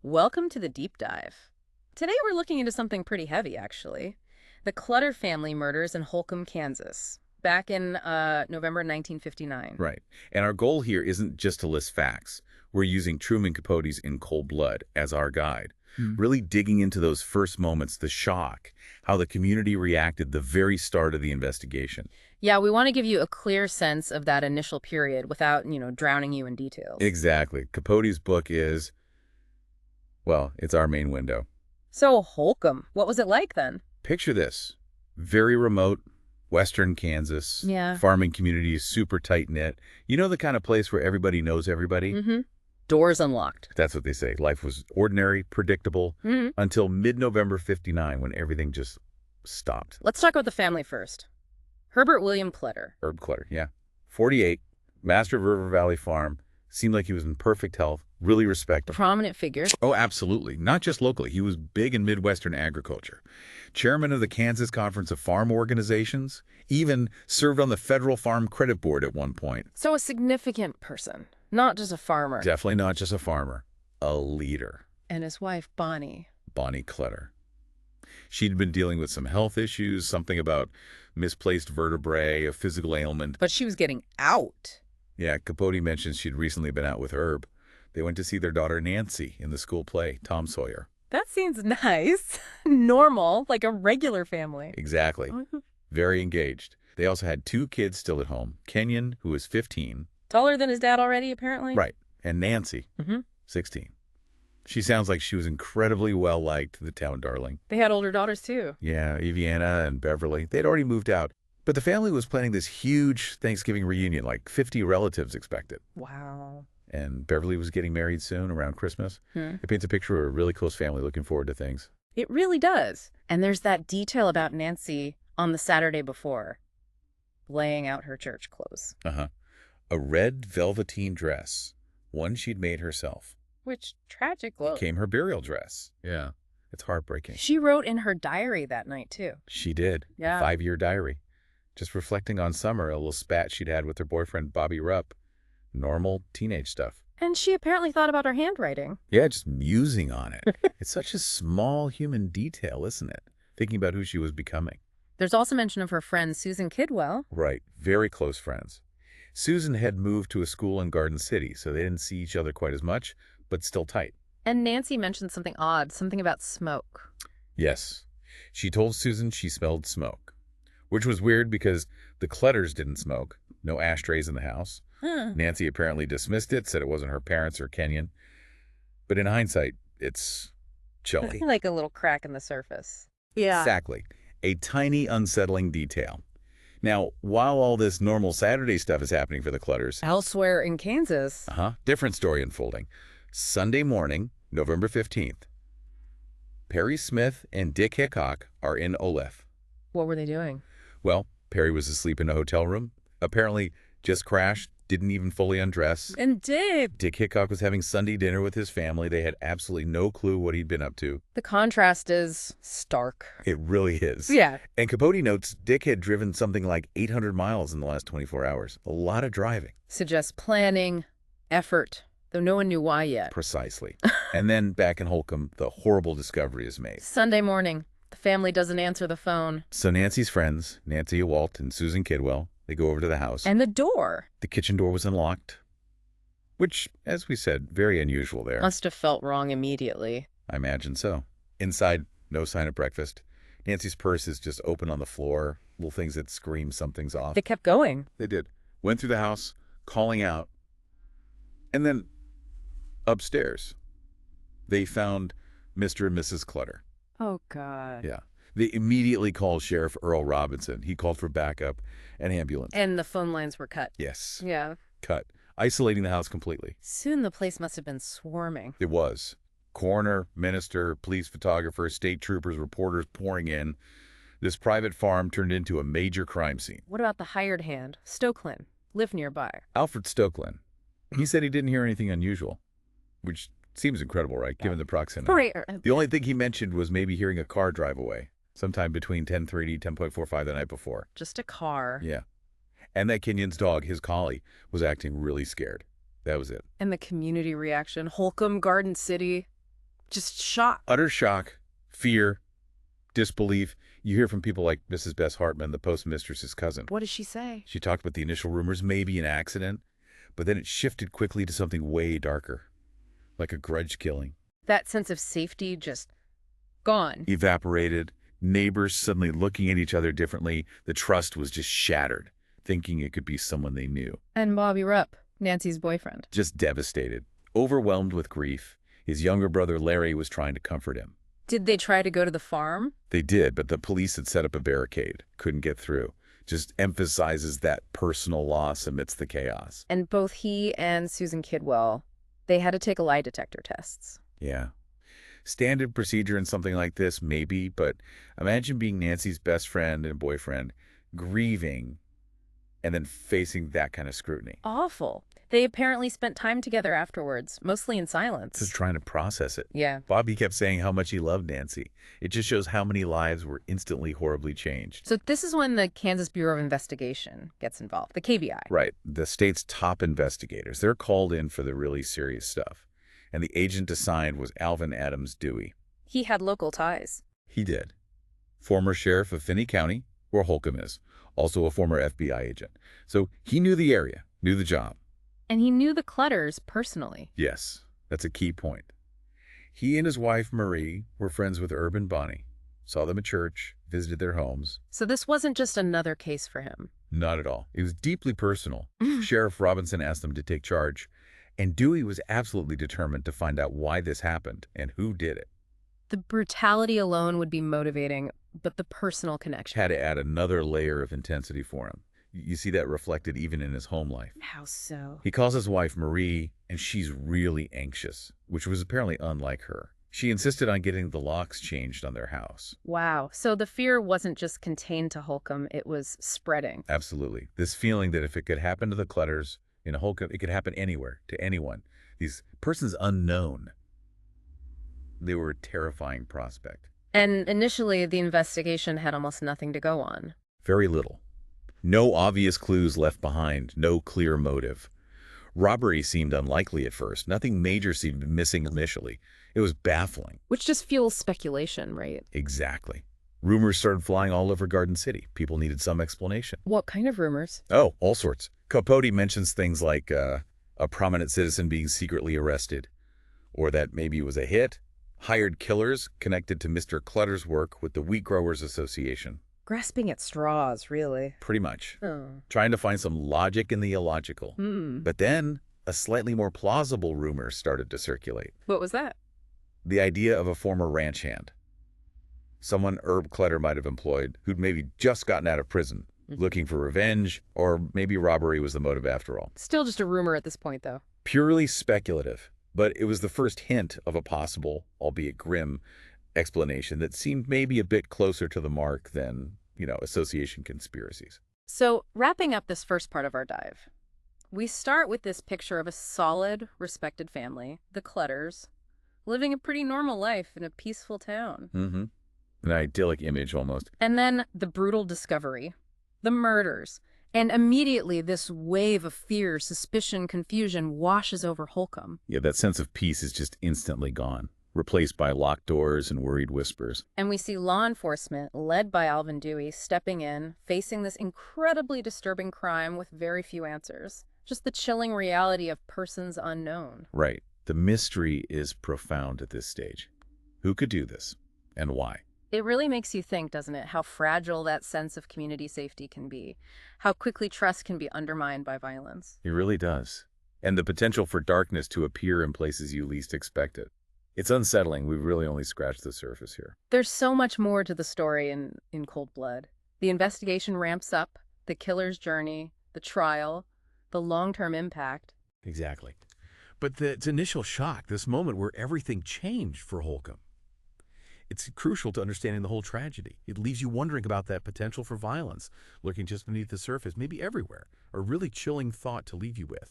Welcome to the deep dive. Today we're looking into something pretty heavy, actually. The Clutter family murders in Holcomb, Kansas, back in November 1959. Right. And our goal here isn't just to list facts. We're using Truman Capote's In Cold Blood as our guide, really digging into those first moments, the shock, how the community reacted the very start of the investigation. Yeah, we want to give you a clear sense of that initial period without, drowning you in details. Exactly. Capote's book is, well, it's our main window. So, Holcomb, what was it like then? Picture this. Very remote, western Kansas. Yeah. Farming community is super tight-knit. You know the kind of place where everybody knows everybody? Mm-hmm. Doors unlocked. That's what they say. Life was ordinary, predictable, until mid-November 59 when everything just stopped. Let's talk about the family first. Herbert William Clutter. Herb Clutter, yeah. 48, master of River Valley Farm. Seemed like he was in perfect health, really respected. Prominent figure. Oh, absolutely. Not just locally. He was big in Midwestern agriculture. Chairman of the Kansas Conference of Farm Organizations. Even served on the Federal Farm Credit Board at one point. So a significant person, not just a farmer. Definitely not just a farmer. A leader. And his wife, Bonnie. Bonnie Clutter. She'd been dealing with some health issues, something about misplaced vertebrae, a physical ailment. But she was getting out. Yeah, Capote mentions she'd recently been out with Herb. They went to see their daughter Nancy in the school play, Tom Sawyer. That seems nice. Normal, like a regular family. Exactly. Very engaged. They also had 2 kids still at home. Kenyon, who was 15. Taller than his dad already, apparently? Right. And Nancy, 16. She sounds like she was incredibly well-liked, the town darling. They had older daughters, too. Yeah, Eviana and Beverly. They'd already moved out. But the family was planning this huge Thanksgiving reunion, like 50 relatives expected. Wow. And Beverly was getting married soon, around Christmas. It paints a picture of a really close family looking forward to things. It really does. And there's that detail about Nancy on the Saturday before, laying out her church clothes. A red velveteen dress, one she'd made herself. Which, tragic look. Became her burial dress. Yeah, it's heartbreaking. She wrote in her diary that night, too. She did. Yeah. A 5-year diary. Just reflecting on summer, a little spat she'd had with her boyfriend, Bobby Rupp. Normal teenage stuff. And she apparently thought about her handwriting. Yeah, just musing on it. It's such a small human detail, isn't it? Thinking about who she was becoming. There's also mention of her friend Susan Kidwell. Right. Very close friends. Susan had moved to a school in Garden City, so they didn't see each other quite as much, but still tight. And Nancy mentioned something odd, something about smoke. Yes. She told Susan she smelled smoke, which was weird because the Clutters didn't smoke. No ashtrays in the house. Nancy apparently dismissed it, said it wasn't her parents or Kenyon. But in hindsight, it's chilly. Like a little crack in the surface. Yeah. Exactly. A tiny, unsettling detail. Now, while all this normal Saturday stuff is happening for the Clutters, Elsewhere in Kansas. different story unfolding. Sunday morning, November 15th, Perry Smith and Dick Hickok are in Oleph. What were they doing? Well, Perry was asleep in a hotel room. Apparently just crashed, didn't even fully undress. And Dave. Dick Hickok was having Sunday dinner with his family. They had absolutely no clue what he'd been up to. The contrast is stark. It really is. Yeah. And Capote notes Dick had driven something like 800 miles in the last 24 hours. A lot of driving. Suggests planning, effort, though no one knew why yet. Precisely. And then back in Holcomb, the horrible discovery is made. Sunday morning. The family doesn't answer the phone. So Nancy's friends, Nancy Ewalt and Susan Kidwell, they go over to the house. And the door. The kitchen door was unlocked, which, as we said, very unusual there. Must have felt wrong immediately. I imagine so. Inside, no sign of breakfast. Nancy's purse is just open on the floor, little things that scream something's off. They kept going. They did. Went through the house, calling out. And then, upstairs, they found Mr. and Mrs. Clutter. Oh, God. Yeah. They immediately called Sheriff Earl Robinson. He called for backup and ambulance. And the phone lines were cut. Yes. Yeah. Cut. Isolating the house completely. Soon the place must have been swarming. It was. Coroner, minister, police photographer, state troopers, reporters pouring in. This private farm turned into a major crime scene. What about the hired hand, Stokelyn, lived nearby? Alfred Stokelyn. He said he didn't hear anything unusual, which seems incredible, right, given the proximity. Right. The only thing he mentioned was maybe hearing a car drive away, sometime between 10:30, 10:45 the night before. Just a car. Yeah. And that Kenyon's dog, his collie, was acting really scared. That was it. And the community reaction, Holcomb, Garden City. Just shock. Utter shock, fear, disbelief. You hear from people like Mrs. Bess Hartman, the postmistress's cousin. What does she say? She talked about the initial rumors, maybe an accident, but then it shifted quickly to something way darker, like a grudge killing. That sense of safety just gone. Evaporated, neighbors suddenly looking at each other differently. The trust was just shattered, thinking it could be someone they knew. And Bobby Rupp, Nancy's boyfriend. Just devastated, overwhelmed with grief. His younger brother Larry was trying to comfort him. Did they try to go to the farm? They did, but the police had set up a barricade, couldn't get through. Just emphasizes that personal loss amidst the chaos. And both he and Susan Kidwell, they had to take lie detector tests. Yeah. Standard procedure in something like this, maybe, but imagine being Nancy's best friend and boyfriend, grieving, and then facing that kind of scrutiny. Awful. They apparently spent time together afterwards, mostly in silence. Just trying to process it. Yeah. Bobby kept saying how much he loved Nancy. It just shows how many lives were instantly horribly changed. So this is when the Kansas Bureau of Investigation gets involved, the KBI. Right. The state's top investigators. They're called in for the really serious stuff. And the agent assigned was Alvin Adams Dewey. He had local ties. He did. Former sheriff of Finney County, where Holcomb is. Also a former FBI agent. So he knew the area, knew the job. And he knew the Clutters personally. Yes, that's a key point. He and his wife, Marie, were friends with Herb and Bonnie, saw them at church, visited their homes. So this wasn't just another case for him. Not at all. It was deeply personal. Sheriff Robinson asked them to take charge, and Dewey was absolutely determined to find out why this happened and who did it. The brutality alone would be motivating, but the personal connection Had to add another layer of intensity for him. You see that reflected even in his home life. How so? He calls his wife Marie, and she's really anxious, which was apparently unlike her. She insisted on getting the locks changed on their house. Wow. So the fear wasn't just contained to Holcomb, it was spreading. Absolutely. This feeling that if it could happen to the Clutters in Holcomb, it could happen anywhere, to anyone. These persons unknown. They were a terrifying prospect. And initially, the investigation had almost nothing to go on. Very little. No obvious clues left behind, no clear motive. Robbery seemed unlikely at first. Nothing major seemed missing initially. It was baffling. Which just fuels speculation, right? Exactly. Rumors started flying all over Garden City. People needed some explanation. What kind of rumors? Oh, all sorts. Capote mentions things like a prominent citizen being secretly arrested, or that maybe it was a hit, hired killers connected to Mr. Clutter's work with the Wheat Growers Association. Grasping at straws, really. Pretty much. Oh. Trying to find some logic in the illogical. But then a slightly more plausible rumor started to circulate. What was that? The idea of a former ranch hand. Someone Herb Clutter might have employed who'd maybe just gotten out of prison, looking for revenge, or maybe robbery was the motive after all. Still just a rumor at this point, though. Purely speculative, but it was the first hint of a possible, albeit grim, explanation that seemed maybe a bit closer to the mark than, association conspiracies. So, wrapping up this first part of our dive, we start with this picture of a solid, respected family, the Clutters, living a pretty normal life in a peaceful town. An idyllic image, almost. And then the brutal discovery, the murders, and immediately this wave of fear, suspicion, confusion washes over Holcomb. Yeah, that sense of peace is just instantly gone, replaced by locked doors and worried whispers. And we see law enforcement, led by Alvin Dewey, stepping in, facing this incredibly disturbing crime with very few answers. Just the chilling reality of persons unknown. Right. The mystery is profound at this stage. Who could do this, and why? It really makes you think, doesn't it, how fragile that sense of community safety can be, how quickly trust can be undermined by violence. It really does. And the potential for darkness to appear in places you least expect it. It's unsettling. We've really only scratched the surface here. There's so much more to the story in Cold Blood. The investigation ramps up, the killer's journey, the trial, the long-term impact. Exactly. But it's initial shock, this moment where everything changed for Holcomb. It's crucial to understanding the whole tragedy. It leaves you wondering about that potential for violence, lurking just beneath the surface, maybe everywhere. A really chilling thought to leave you with.